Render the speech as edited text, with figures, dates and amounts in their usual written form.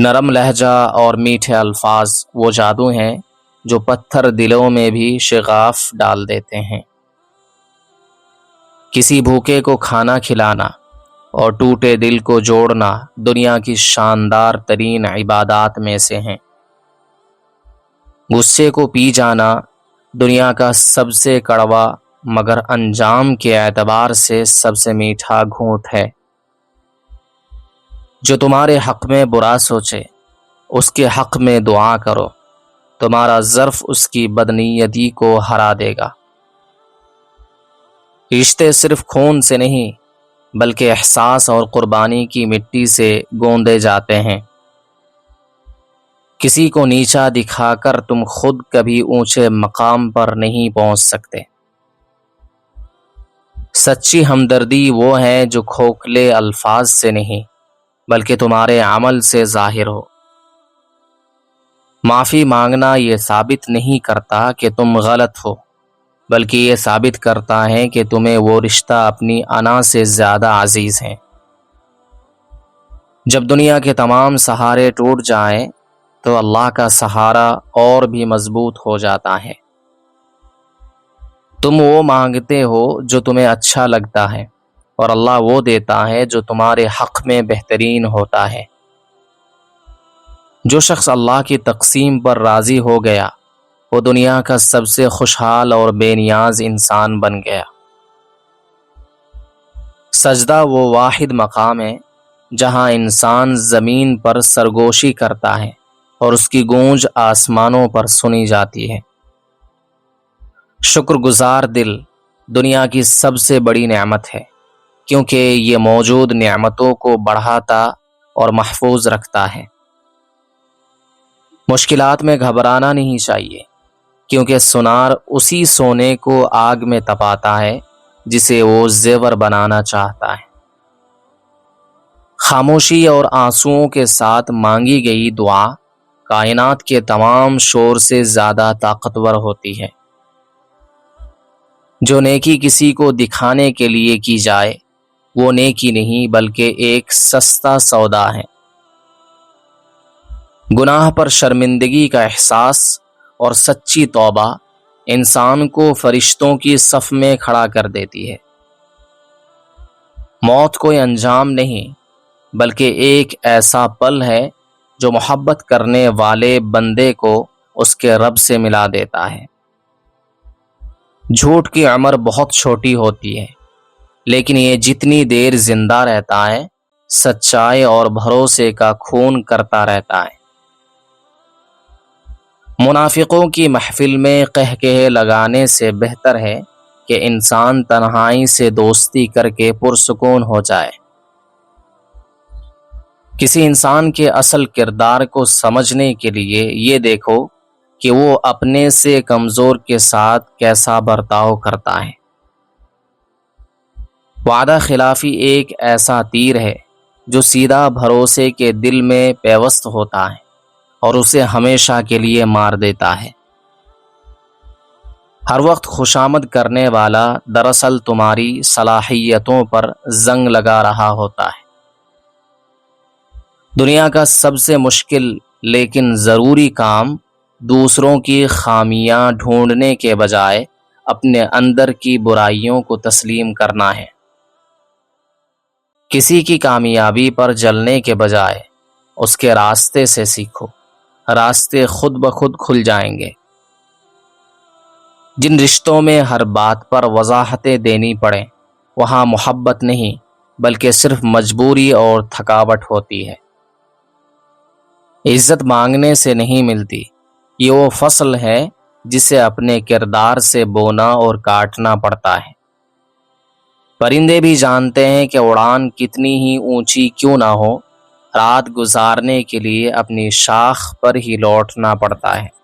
نرم لہجہ اور میٹھے الفاظ وہ جادو ہیں جو پتھر دلوں میں بھی شغاف ڈال دیتے ہیں۔ کسی بھوکے کو کھانا کھلانا اور ٹوٹے دل کو جوڑنا دنیا کی شاندار ترین عبادات میں سے ہیں۔ غصے کو پی جانا دنیا کا سب سے کڑوا مگر انجام کے اعتبار سے سب سے میٹھا گھونٹ ہے۔ جو تمہارے حق میں برا سوچے اس کے حق میں دعا کرو، تمہارا ظرف اس کی بدنیتی کو ہرا دے گا۔ رشتے صرف خون سے نہیں بلکہ احساس اور قربانی کی مٹی سے گوندے جاتے ہیں۔ کسی کو نیچا دکھا کر تم خود کبھی اونچے مقام پر نہیں پہنچ سکتے۔ سچی ہمدردی وہ ہے جو کھوکھلے الفاظ سے نہیں بلکہ تمہارے عمل سے ظاہر ہو۔ معافی مانگنا یہ ثابت نہیں کرتا کہ تم غلط ہو، بلکہ یہ ثابت کرتا ہے کہ تمہیں وہ رشتہ اپنی انا سے زیادہ عزیز ہے۔ جب دنیا کے تمام سہارے ٹوٹ جائیں تو اللہ کا سہارا اور بھی مضبوط ہو جاتا ہے۔ تم وہ مانگتے ہو جو تمہیں اچھا لگتا ہے اور اللہ وہ دیتا ہے جو تمہارے حق میں بہترین ہوتا ہے۔ جو شخص اللہ کی تقسیم پر راضی ہو گیا وہ دنیا کا سب سے خوشحال اور بے نیاز انسان بن گیا۔ سجدہ وہ واحد مقام ہے جہاں انسان زمین پر سرگوشی کرتا ہے اور اس کی گونج آسمانوں پر سنی جاتی ہے۔ شکر گزار دل دنیا کی سب سے بڑی نعمت ہے کیونکہ یہ موجود نعمتوں کو بڑھاتا اور محفوظ رکھتا ہے۔ مشکلات میں گھبرانا نہیں چاہیے کیونکہ سونار اسی سونے کو آگ میں تپاتا ہے جسے وہ زیور بنانا چاہتا ہے۔ خاموشی اور آنسوؤں کے ساتھ مانگی گئی دعا کائنات کے تمام شور سے زیادہ طاقتور ہوتی ہے۔ جو نیکی کسی کو دکھانے کے لیے کی جائے وہ نیکی نہیں بلکہ ایک سستا سودا ہے۔ گناہ پر شرمندگی کا احساس اور سچی توبہ انسان کو فرشتوں کی صف میں کھڑا کر دیتی ہے۔ موت کوئی انجام نہیں بلکہ ایک ایسا پل ہے جو محبت کرنے والے بندے کو اس کے رب سے ملا دیتا ہے۔ جھوٹ کی عمر بہت چھوٹی ہوتی ہے لیکن یہ جتنی دیر زندہ رہتا ہے سچائی اور بھروسے کا خون کرتا رہتا ہے۔ منافقوں کی محفل میں قہقہے لگانے سے بہتر ہے کہ انسان تنہائی سے دوستی کر کے پرسکون ہو جائے۔ کسی انسان کے اصل کردار کو سمجھنے کے لیے یہ دیکھو کہ وہ اپنے سے کمزور کے ساتھ کیسا برتاؤ کرتا ہے۔ وعدہ خلافی ایک ایسا تیر ہے جو سیدھا بھروسے کے دل میں پیوست ہوتا ہے اور اسے ہمیشہ کے لیے مار دیتا ہے۔ ہر وقت خوشامد کرنے والا دراصل تمہاری صلاحیتوں پر زنگ لگا رہا ہوتا ہے۔ دنیا کا سب سے مشکل لیکن ضروری کام دوسروں کی خامیاں ڈھونڈنے کے بجائے اپنے اندر کی برائیوں کو تسلیم کرنا ہے۔ کسی کی کامیابی پر جلنے کے بجائے اس کے راستے سے سیکھو، راستے خود بخود کھل جائیں گے۔ جن رشتوں میں ہر بات پر وضاحتیں دینی پڑیں وہاں محبت نہیں بلکہ صرف مجبوری اور تھکاوٹ ہوتی ہے۔ عزت مانگنے سے نہیں ملتی، یہ وہ فصل ہے جسے اپنے کردار سے بونا اور کاٹنا پڑتا ہے۔ پرندے بھی جانتے ہیں کہ اڑان کتنی ہی اونچی کیوں نہ ہو، رات گزارنے کے لیے اپنی شاخ پر ہی لوٹنا پڑتا ہے۔